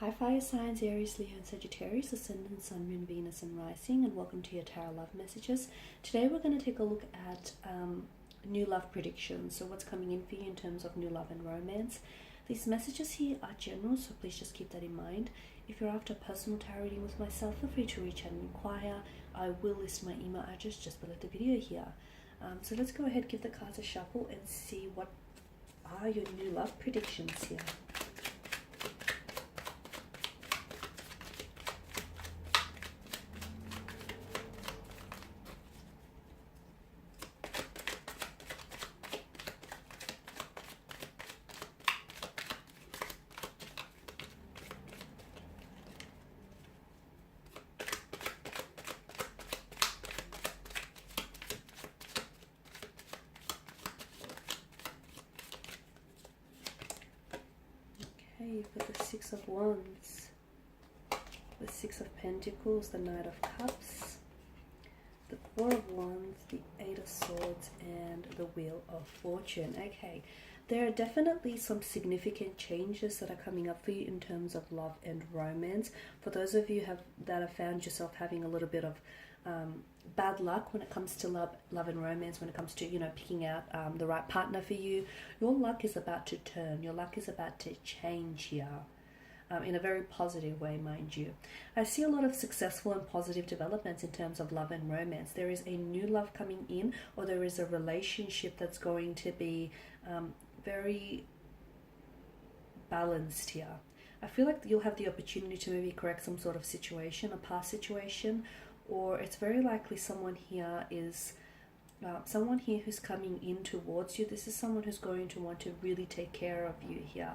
Hi fire signs, Aries, Leo and Sagittarius, Ascendant, Sun, Moon, Venus and Rising, and welcome to your Tarot Love Messages. Today we're going to take a look at new love predictions, so what's coming in for you in terms of new love and romance. These messages here are general, so please just keep that in mind. If you're after personal tarot reading with myself, feel free to reach out and inquire. I will list my email address just below the video here. So let's go ahead, give the cards a shuffle and see what are your new love predictions here. You've got the Six of Wands, the Six of Pentacles, the Knight of Cups, the Four of Wands, the Eight of Swords, and the Wheel of Fortune. Okay, there are definitely some significant changes that are coming up for you in terms of love and romance. For those of you that have found yourself having a little bit of bad luck when it comes to love and romance, when it comes to, picking out the right partner for you, your luck is about to turn. Your luck is about to change here, in a very positive way, mind you. I see a lot of successful and positive developments in terms of love and romance. There is a new love coming in, or there is a relationship that's going to be very balanced here. I feel like you'll have the opportunity to maybe correct some sort of situation, a past situation, or it's very likely someone here is someone here who's coming in towards you. This is someone who's going to want to really take care of you here.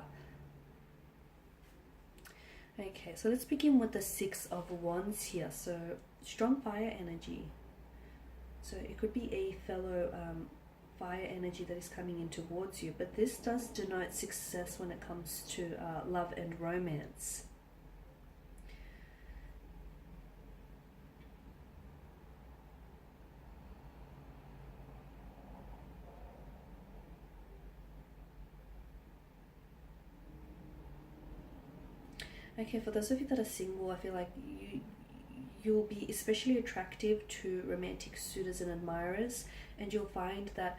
Okay, so let's begin with the Six of Wands here. So strong fire energy. So it could be a fellow fire energy that is coming in towards you, but this does denote success when it comes to love and romance. Okay, for those of you that are single, I feel like you'll be especially attractive to romantic suitors and admirers, and you'll find that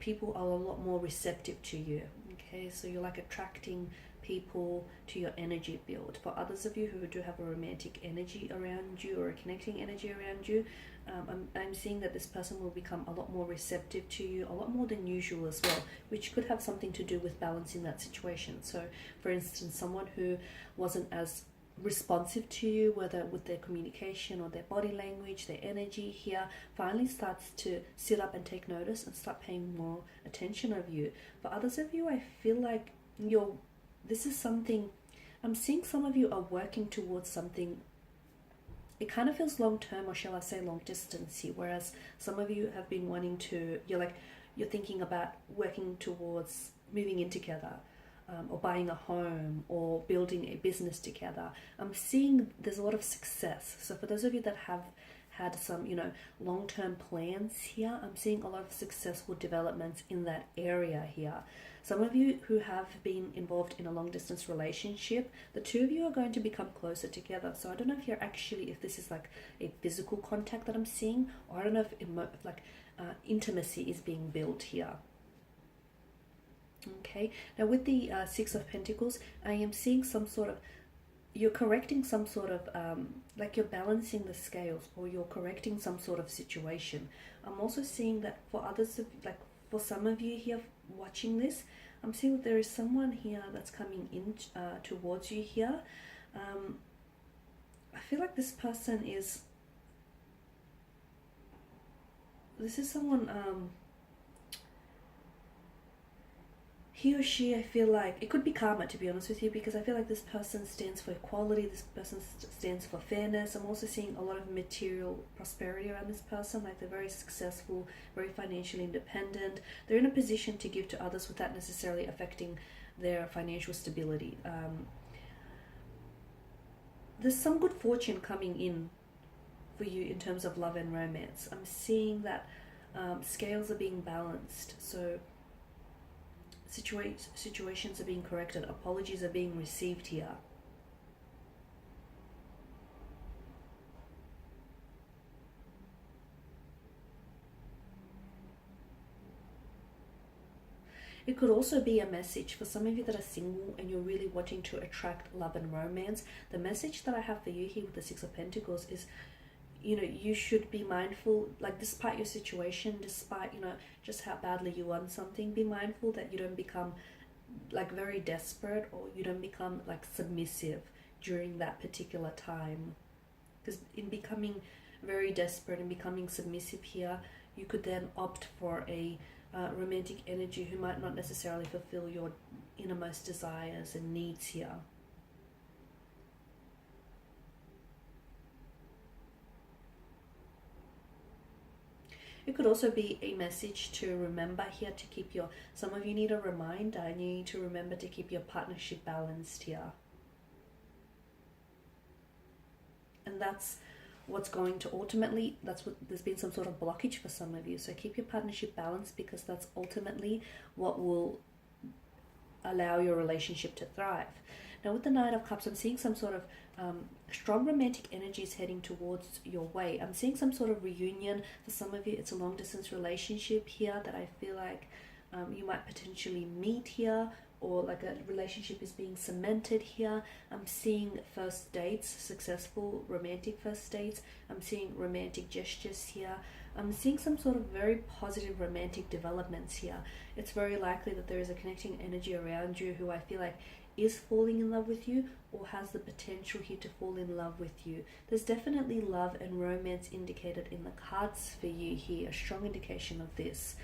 people are a lot more receptive to you. Okay, so you're like attracting people to your energy field. For others of you who do have a romantic energy around you or a connecting energy around you, I'm seeing that this person will become a lot more receptive to you, a lot more than usual as well, which could have something to do with balancing that situation. So for instance, someone who wasn't as responsive to you, whether with their communication or their body language, their energy here, finally starts to sit up and take notice and start paying more attention of you. For others of you, I feel like this is something, I'm seeing some of you are working towards something. It kind of feels long term, or shall I say long distance here, whereas some of you have been wanting to, you're thinking about working towards moving in together, or buying a home, or building a business together. I'm seeing there's a lot of success. So for those of you that have had some, long-term plans here, I'm seeing a lot of successful developments in that area here. Some of you who have been involved in a long-distance relationship, the two of you are going to become closer together. So I don't know if this is like a physical contact that I'm seeing, or I don't know if intimacy is being built here. Okay, now with the Six of Pentacles, I am seeing some sort of, you're correcting some sort of, like you're balancing the scales, or you're correcting some sort of situation. I'm also seeing that for others, for some of you here watching this, I'm seeing that there is someone here that's coming in towards you here. I feel like this person is someone, he or she, I feel like, it could be karma, to be honest with you, because I feel like this person stands for equality, this person stands for fairness. I'm also seeing a lot of material prosperity around this person, like they're very successful, very financially independent. They're in a position to give to others without necessarily affecting their financial stability. There's some good fortune coming in for you in terms of love and romance. I'm seeing that scales are being balanced, so situations are being corrected, apologies are being received here. It could also be a message for some of you that are single and you're really wanting to attract love and romance. The message that I have for you here with the Six of Pentacles is, you know, you should be mindful, like despite your situation, despite, you know, just how badly you want something, be mindful that you don't become like very desperate, or you don't become like submissive during that particular time. Because in becoming very desperate and becoming submissive here, you could then opt for a romantic energy who might not necessarily fulfill your innermost desires and needs here. It could also be a message to remember here to keep your, some of you need a reminder and you need to remember to keep your partnership balanced here. And that's what's going to ultimately, that's what, there's been some sort of blockage for some of you. So keep your partnership balanced, because that's ultimately what will allow your relationship to thrive. Now with the Knight of Cups, I'm seeing some sort of strong romantic energies heading towards your way. I'm seeing some sort of reunion. For some of you, it's a long distance relationship here that I feel like you might potentially meet here, or like a relationship is being cemented here. I'm seeing first dates, successful romantic first dates. I'm seeing romantic gestures here. I'm seeing some sort of very positive romantic developments here. It's very likely that there is a connecting energy around you who I feel like is falling in love with you, or has the potential here to fall in love with you. There's definitely love and romance indicated in the cards for you here, a strong indication of this.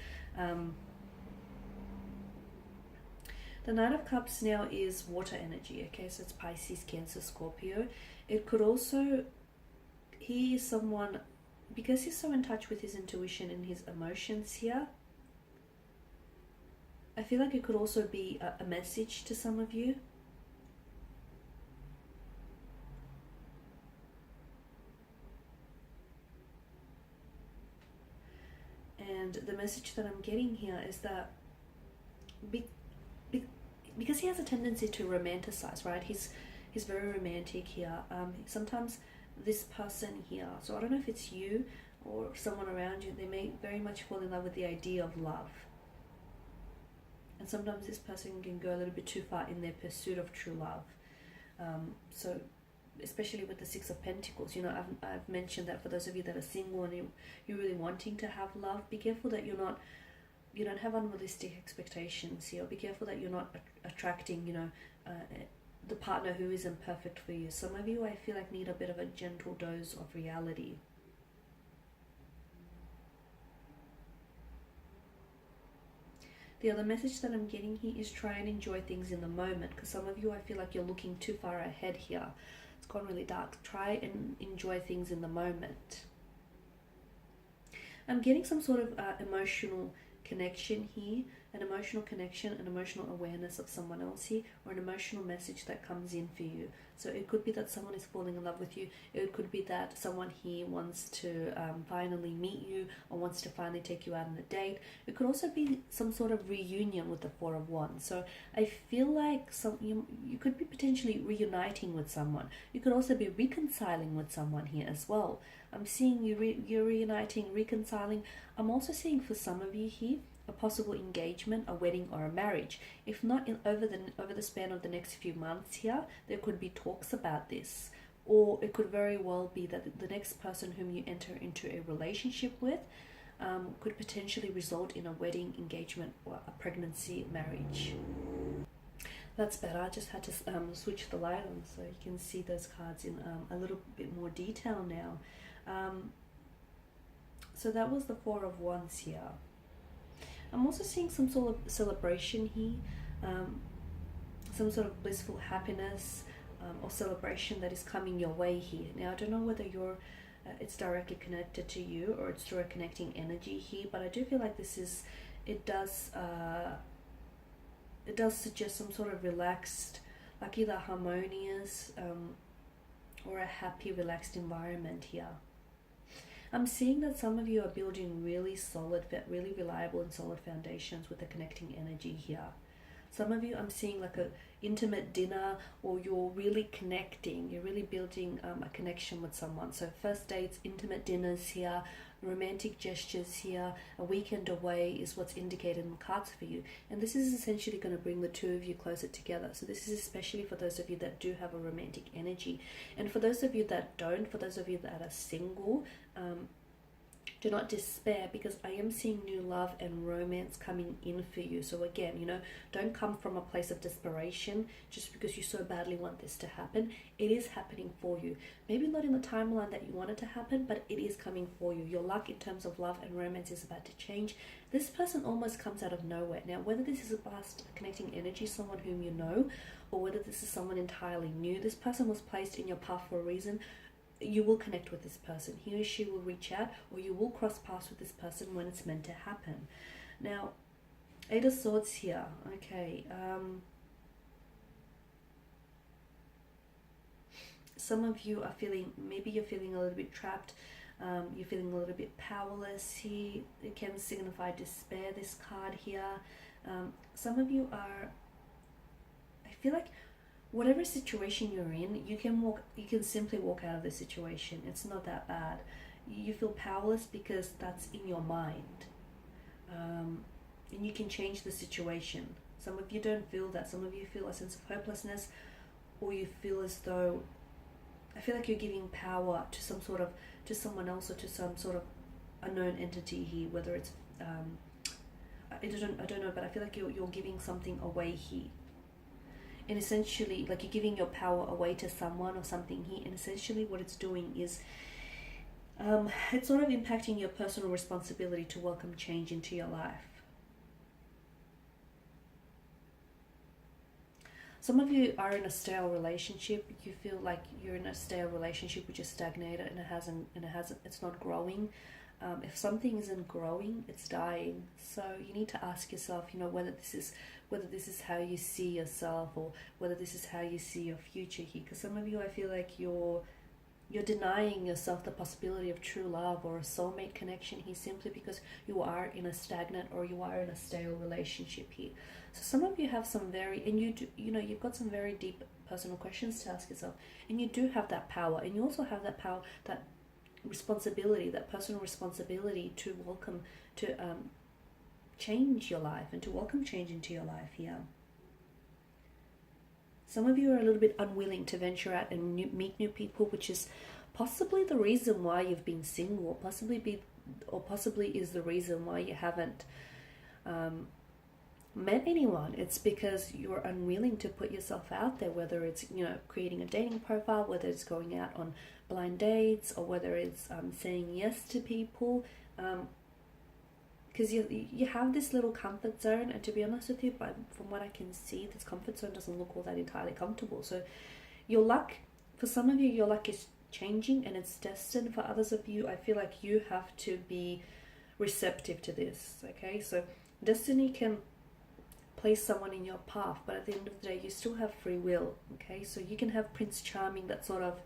The Knight of Cups now is water energy, okay, so it's Pisces, Cancer, Scorpio. It could also, he is someone, because he's so in touch with his intuition and his emotions here, I feel like it could also be a message to some of you. And the message that I'm getting here is that because he has a tendency to romanticize, right? He's very romantic here. Sometimes this person here, so I don't know if it's you or someone around you, they may very much fall in love with the idea of love. And sometimes this person can go a little bit too far in their pursuit of true love. So especially with the Six of Pentacles, you know, I've mentioned that for those of you that are single and you're really wanting to have love, be careful that you don't have unrealistic expectations here. Be careful that you're not attracting, you know, the partner who isn't perfect for you. Some of you, I feel like, need a bit of a gentle dose of reality. The other message that I'm getting here is try and enjoy things in the moment, because some of you, I feel like you're looking too far ahead here. It's gone really dark. Try and enjoy things in the moment. I'm getting some sort of emotional connection here, an emotional connection, an emotional awareness of someone else here, or an emotional message that comes in for you. So it could be that someone is falling in love with you. It could be that someone here wants to finally meet you, or wants to finally take you out on a date. It could also be some sort of reunion with the Four of Wands. So I feel like you could be potentially reuniting with someone. You could also be reconciling with someone here as well. I'm seeing you're reuniting, reconciling. I'm also seeing for some of you here a possible engagement, a wedding, or a marriage. If not over the span of the next few months here, there could be talks about this. Or it could very well be that the next person whom you enter into a relationship with could potentially result in a wedding, engagement, or a pregnancy, marriage. That's better. I just had to switch the light on so you can see those cards in a little bit more detail now. So that was the Four of Wands here. I'm also seeing some sort of celebration here, some sort of blissful happiness or celebration that is coming your way here. Now, I don't know whether it's directly connected to you or it's through a connecting energy here, but I do feel like it does suggest some sort of relaxed, like either harmonious or a happy, relaxed environment here. I'm seeing that some of you are building really solid, really reliable and solid foundations with the connecting energy here. Some of you, I'm seeing like intimate dinner, or you're really connecting, you're really building a connection with someone. So first dates, intimate dinners here, romantic gestures here, a weekend away is what's indicated in the cards for you. And this is essentially going to bring the two of you closer together. So this is especially for those of you that do have a romantic energy. And for those of you that don't, for those of you that are single, do not despair, because I am seeing new love and romance coming in for you. So again, you know, don't come from a place of desperation just because you so badly want this to happen. It is happening for you. Maybe not in the timeline that you want it to happen, but it is coming for you. Your luck in terms of love and romance is about to change. This person almost comes out of nowhere. Now, whether this is a past connecting energy, someone whom you know, or whether this is someone entirely new, this person was placed in your path for a reason. You will connect with this person. He or she will reach out, or you will cross paths with this person when it's meant to happen. Now, Eight of Swords here. Okay. Some of you are feeling, maybe you're feeling a little bit trapped. You're feeling a little bit powerless here. It can signify despair, this card here. Some of you are, I feel like, whatever situation you're in, you can simply walk out of the situation. It's not that bad. You feel powerless because that's in your mind. And you can change the situation. Some of you don't feel that. Some of you feel a sense of hopelessness, or you feel as though, I feel like you're giving power to to someone else, or to some sort of unknown entity here, whether it's, I don't know, but I feel like you're giving something away here. And essentially, like, you're giving your power away to someone or something here, and essentially what it's doing is it's sort of impacting your personal responsibility to welcome change into your life. Some of you are in a stale relationship. You feel like you're in a stale relationship which is stagnated, and it's not growing. If something isn't growing, it's dying. So you need to ask yourself, you know, whether this is how you see yourself, or whether this is how you see your future here. Because some of you, I feel like you're denying yourself the possibility of true love or a soulmate connection here, simply because you are in a stagnant, or you are in a stale relationship here. So some of you have some very, and you've got some very deep personal questions to ask yourself, and you do have that power, and you also have that power, that responsibility, that personal responsibility to welcome, to change your life, and to welcome change into your life here. Some of you are a little bit unwilling to venture out and meet new people, which is possibly the reason why you've been single, or possibly is the reason why you haven't met anyone. It's because you're unwilling to put yourself out there, whether it's, you know, creating a dating profile, whether it's going out on blind dates, or whether it's saying yes to people, because you have this little comfort zone, and to be honest with you, but from what I can see, this comfort zone doesn't look all that entirely comfortable. So your luck, for some of you, your luck is changing, and it's destined. For others of you, I feel like you have to be receptive to this. Okay, so destiny can place someone in your path, but at the end of the day, you still have free will. Okay, so you can have Prince Charming that sort of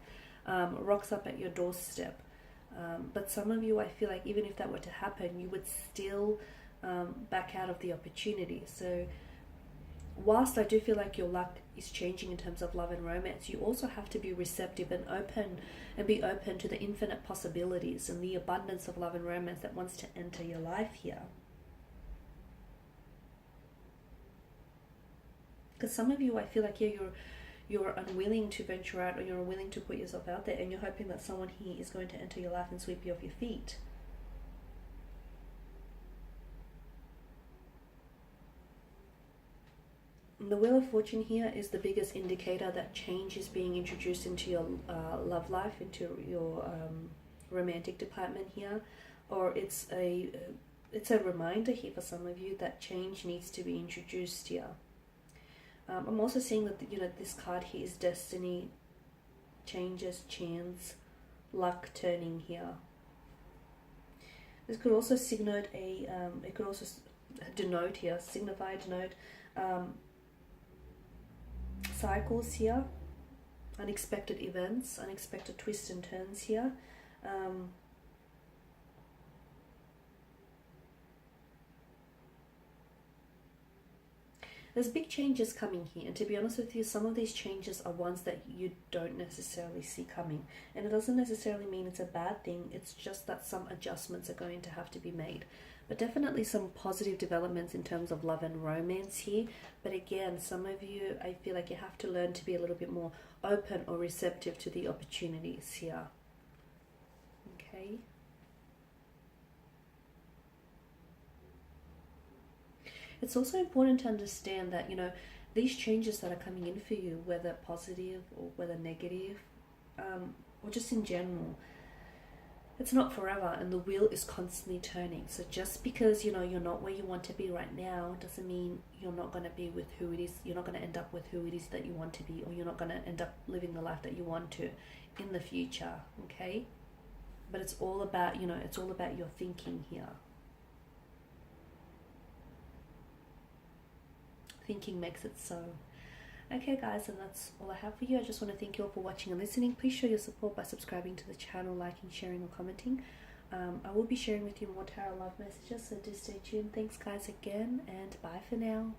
rocks up at your doorstep, but some of you, I feel like, even if that were to happen, you would still back out of the opportunity. So whilst I do feel like your luck is changing in terms of love and romance, you also have to be receptive and open, and be open to the infinite possibilities and the abundance of love and romance that wants to enter your life here. Because some of you, I feel like, yeah, you're unwilling to venture out, or you're unwilling to put yourself out there, and you're hoping that someone here is going to enter your life and sweep you off your feet. And the Wheel of Fortune here is the biggest indicator that change is being introduced into your love life, into your romantic department here, or it's a reminder here for some of you that change needs to be introduced here. I'm also seeing that, you know, this card here is destiny, changes, chance, luck turning here. This could also signify denote cycles here, unexpected events, unexpected twists and turns here. there's big changes coming here, and to be honest with you, some of these changes are ones that you don't necessarily see coming, and it doesn't necessarily mean it's a bad thing. It's just that some adjustments are going to have to be made, but definitely some positive developments in terms of love and romance here. But again, some of you, I feel like you have to learn to be a little bit more open or receptive to the opportunities here. Okay. It's also important to understand that, you know, these changes that are coming in for you, whether positive or whether negative, or just in general, it's not forever, and the wheel is constantly turning. So just because, you know, you're not where you want to be right now doesn't mean you're not going to be with who it is, you're not going to end up with who it is that you want to be, or you're not going to end up living the life that you want to in the future. Okay. But it's all about, you know, it's all about your thinking here. Thinking makes it so. Okay guys, and that's all I have for you. I just want to thank you all for watching and listening. Please show your support by subscribing to the channel, liking, sharing or commenting. I will be sharing with you more tarot love messages, so do stay tuned. Thanks guys again, and bye for now.